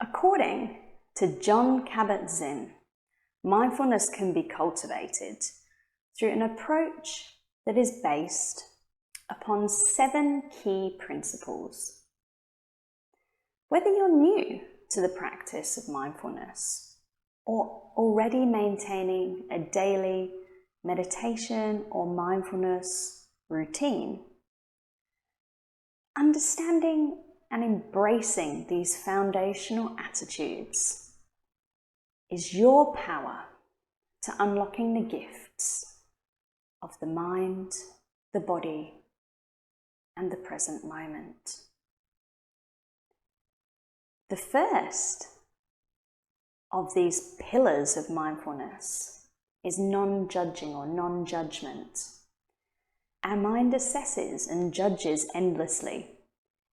According to John Kabat-Zinn, mindfulness can be cultivated through an approach that is based upon 7 key principles. Whether you're new to the practice of mindfulness or already maintaining a daily meditation or mindfulness routine, understanding and embracing these foundational attitudes is your power to unlocking the gifts of the mind, the body, and the present moment. The first of these pillars of mindfulness is non-judging or non-judgment. Our mind assesses and judges endlessly.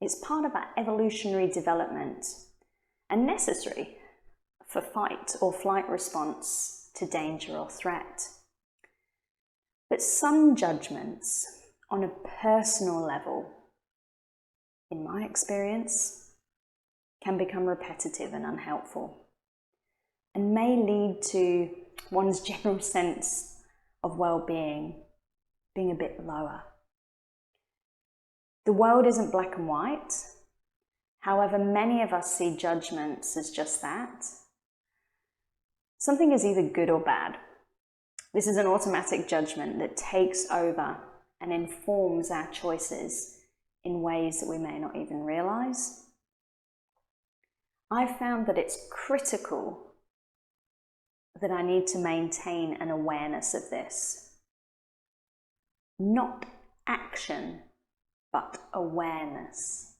It's part of our evolutionary development and necessary for fight or flight response to danger or threat. But some judgments on a personal level, in my experience, can become repetitive and unhelpful and may lead to one's general sense of well-being being a bit lower. The world isn't black and white. However, many of us see judgments as just that. Something is either good or bad. This is an automatic judgment that takes over and informs our choices in ways that we may not even realize. I've found that it's critical that I need to maintain an awareness of this. Not action, but awareness.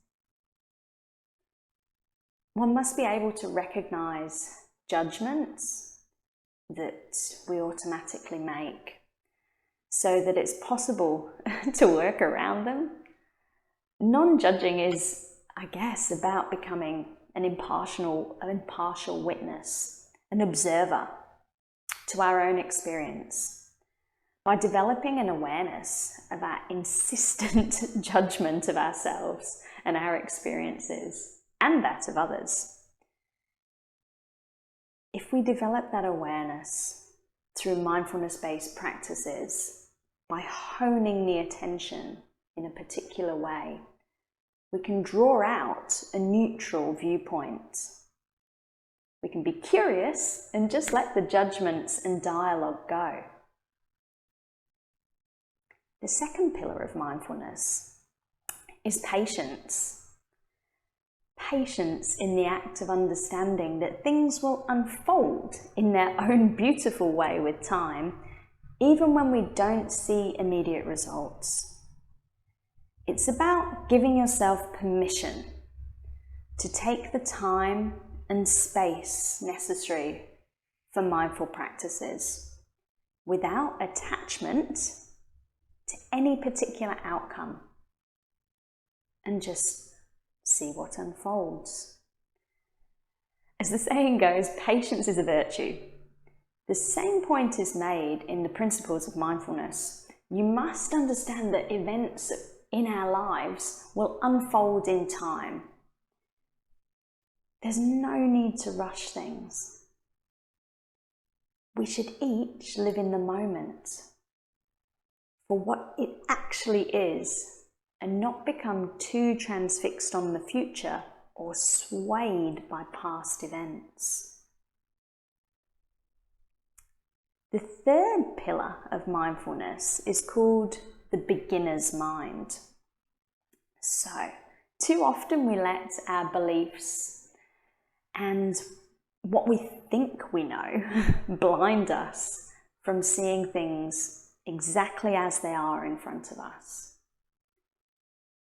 One must be able to recognize judgments that we automatically make so that it's possible to work around them. Non-judging is, I guess, about becoming an impartial witness, an observer to our own experience. By developing an awareness of our insistent judgment of ourselves and our experiences and that of others. If we develop that awareness through mindfulness-based practices, by honing the attention in a particular way, we can draw out a neutral viewpoint. We can be curious and just let the judgments and dialogue go. The second pillar of mindfulness is patience. Patience in the act of understanding that things will unfold in their own beautiful way with time, even when we don't see immediate results. It's about giving yourself permission to take the time and space necessary for mindful practices without attachment to any particular outcome, and just see what unfolds. As the saying goes, patience is a virtue. The same point is made in the principles of mindfulness. You must understand that events in our lives will unfold in time. There's no need to rush things. We should each live in the moment for what it actually is and not become too transfixed on the future or swayed by past events. The third pillar of mindfulness is called the beginner's mind. So, too often we let our beliefs and what we think we know blind us from seeing things exactly as they are in front of us.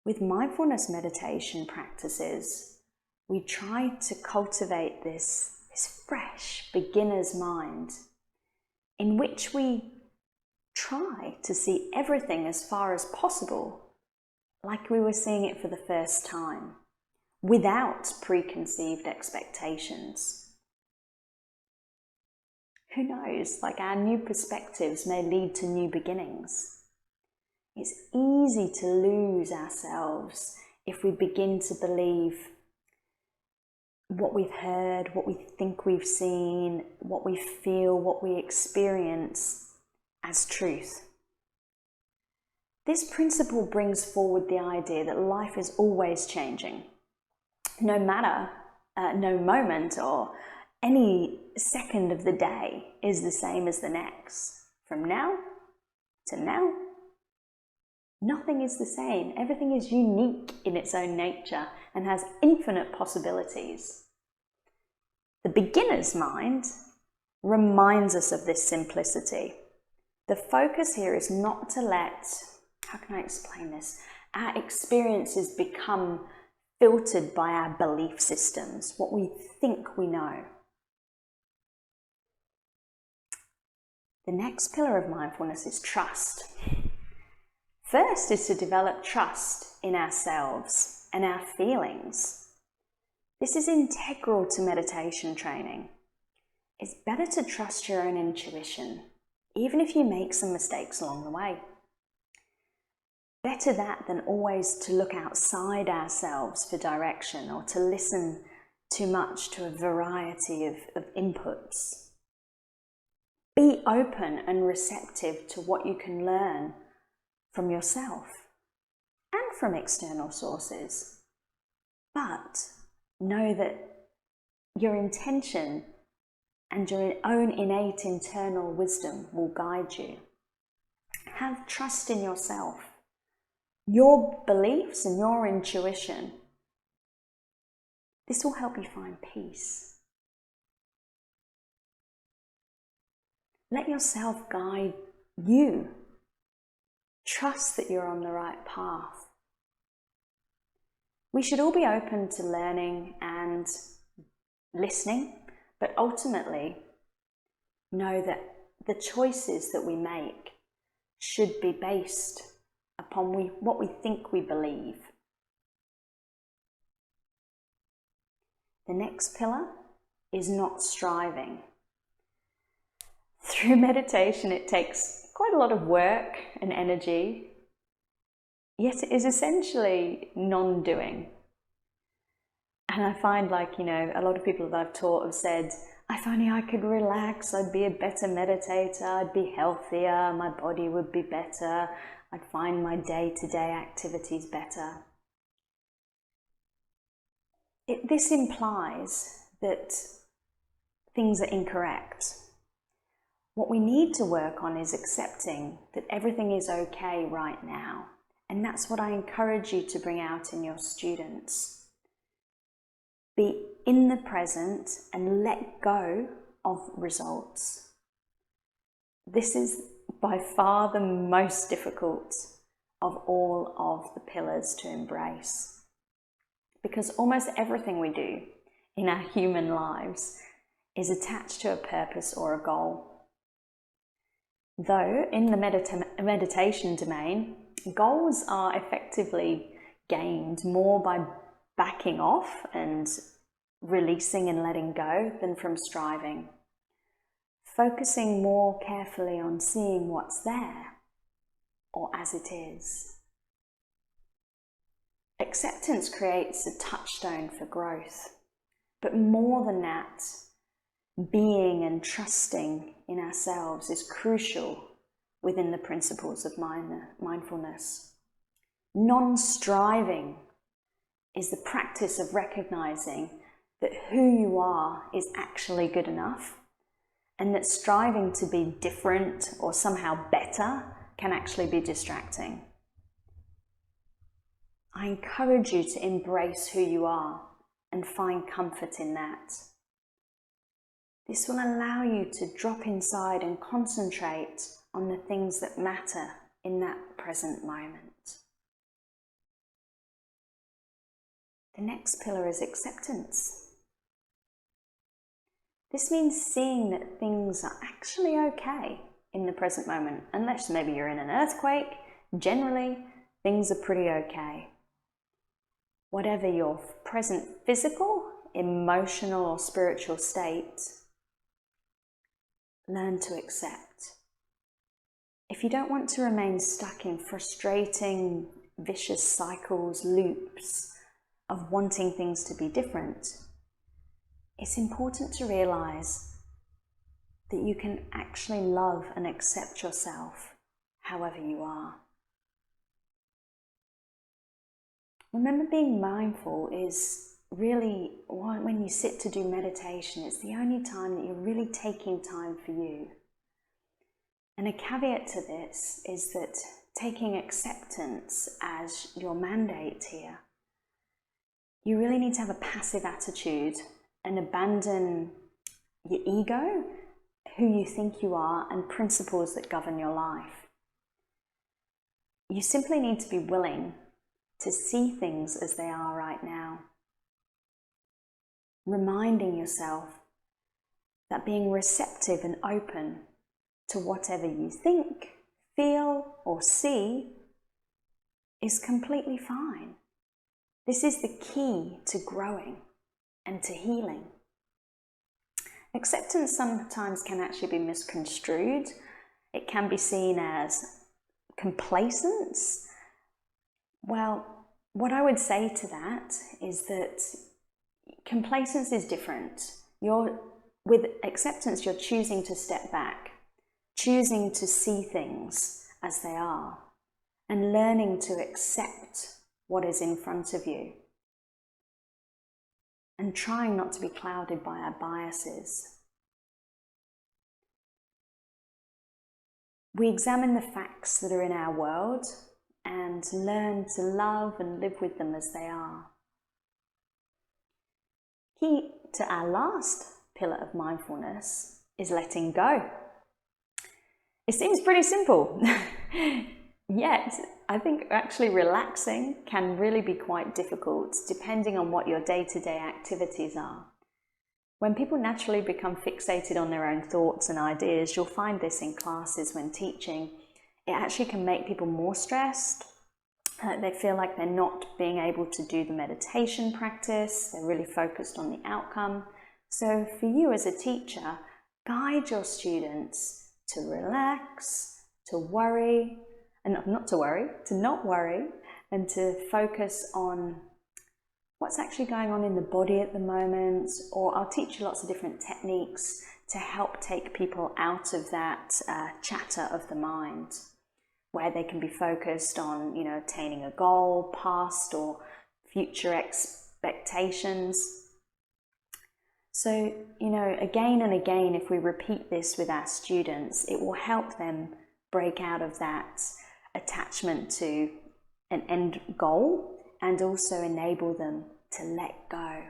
With mindfulness meditation practices, we try to cultivate this fresh beginner's mind in which we try to see everything as far as possible like we were seeing it for the first time, without preconceived expectations. Who knows, like our new perspectives may lead to new beginnings. It's easy to lose ourselves if we begin to believe what we've heard, what we think we've seen, what we feel, what we experience as truth. This principle brings forward the idea that life is always changing. No matter, no moment or any second of the day is the same as the next. From now to now, nothing is the same. Everything is unique in its own nature and has infinite possibilities. The beginner's mind reminds us of this simplicity. The focus here is not to let, how can I explain this? Our experiences become filtered by our belief systems, what we think we know. The next pillar of mindfulness is trust. First is to develop trust in ourselves and our feelings. This is integral to meditation training. It's better to trust your own intuition, even if you make some mistakes along the way. Better that than always to look outside ourselves for direction or to listen too much to a variety of inputs. Be open and receptive to what you can learn from yourself and from external sources. But know that your intention and your own innate internal wisdom will guide you. Have trust in yourself, your beliefs and your intuition. This will help you find peace. Let yourself guide you. Trust that you're on the right path. We should all be open to learning and listening, but ultimately know that the choices that we make should be based upon what we think we believe. The next pillar is not striving. Through meditation, it takes quite a lot of work and energy, yet it is essentially non-doing. And I find a lot of people that I've taught have said, if only I could relax, I'd be a better meditator, I'd be healthier, my body would be better, I'd find my day-to-day activities better. This implies that things are incorrect. What we need to work on is accepting that everything is okay right now. And that's what I encourage you to bring out in your students. Be in the present and let go of results. This is by far the most difficult of all of the pillars to embrace. Because almost everything we do in our human lives is attached to a purpose or a goal. Though in the meditation domain, goals are effectively gained more by backing off and releasing and letting go than from striving. Focusing more carefully on seeing what's there or as it is. Acceptance creates a touchstone for growth, but more than that, being and trusting in ourselves is crucial within the principles of mindfulness. Non-striving is the practice of recognizing that who you are is actually good enough, and that striving to be different or somehow better can actually be distracting. I encourage you to embrace who you are and find comfort in that. This will allow you to drop inside and concentrate on the things that matter in that present moment. The next pillar is acceptance. This means seeing that things are actually okay in the present moment. Unless maybe you're in an earthquake, generally things are pretty okay. Whatever your present physical, emotional or spiritual state, learn to accept. If you don't want to remain stuck in frustrating, vicious cycles, loops of wanting things to be different, it's important to realize that you can actually love and accept yourself however you are. Remember, being mindful is really, when you sit to do meditation, it's the only time that you're really taking time for you. And a caveat to this is that taking acceptance as your mandate here, you really need to have a passive attitude and abandon your ego, who you think you are, and principles that govern your life. You simply need to be willing to see things as they are right now, reminding yourself that being receptive and open to whatever you think, feel, or see is completely fine. This is the key to growing and to healing. Acceptance sometimes can actually be misconstrued. It can be seen as complacence. Well, what I would say to that is that complacence is different. With acceptance, you're choosing to step back, choosing to see things as they are, and learning to accept what is in front of you, and trying not to be clouded by our biases. We examine the facts that are in our world and learn to love and live with them as they are. Key to our last pillar of mindfulness is letting go. It seems pretty simple, yet I think actually relaxing can really be quite difficult depending on what your day-to-day activities are. When people naturally become fixated on their own thoughts and ideas, you'll find this in classes when teaching. It actually can make people more stressed. They feel like they're not being able to do the meditation practice. They're really focused on the outcome. So for you as a teacher, guide your students to relax, to worry, and to not worry, and to focus on what's actually going on in the body at the moment. Or I'll teach you lots of different techniques to help take people out of that chatter of the mind, where they can be focused on, attaining a goal, past or future expectations. So, again and again, if we repeat this with our students, it will help them break out of that attachment to an end goal and also enable them to let go.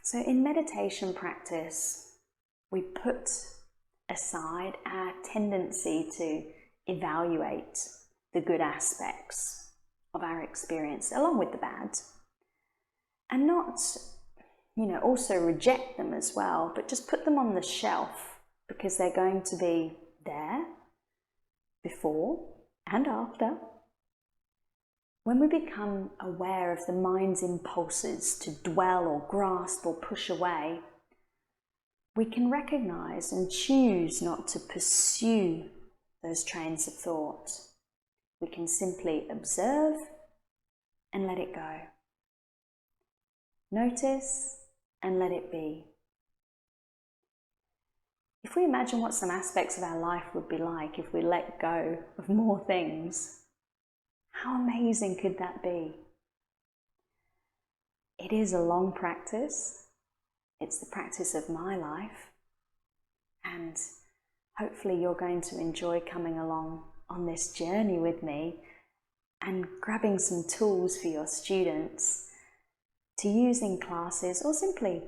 So in meditation practice, we put aside our tendency to evaluate the good aspects of our experience along with the bad, and not, also reject them as well, but just put them on the shelf because they're going to be there before and after. When we become aware of the mind's impulses to dwell or grasp or push away, we can recognize and choose not to pursue those trains of thought. We can simply observe and let it go. Notice and let it be. If we imagine what some aspects of our life would be like if we let go of more things, how amazing could that be? It is a long practice. It's the practice of my life, and hopefully you're going to enjoy coming along on this journey with me and grabbing some tools for your students to use in classes or simply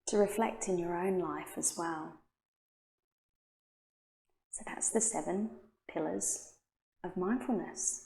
to reflect in your own life as well. So that's the 7 pillars of mindfulness.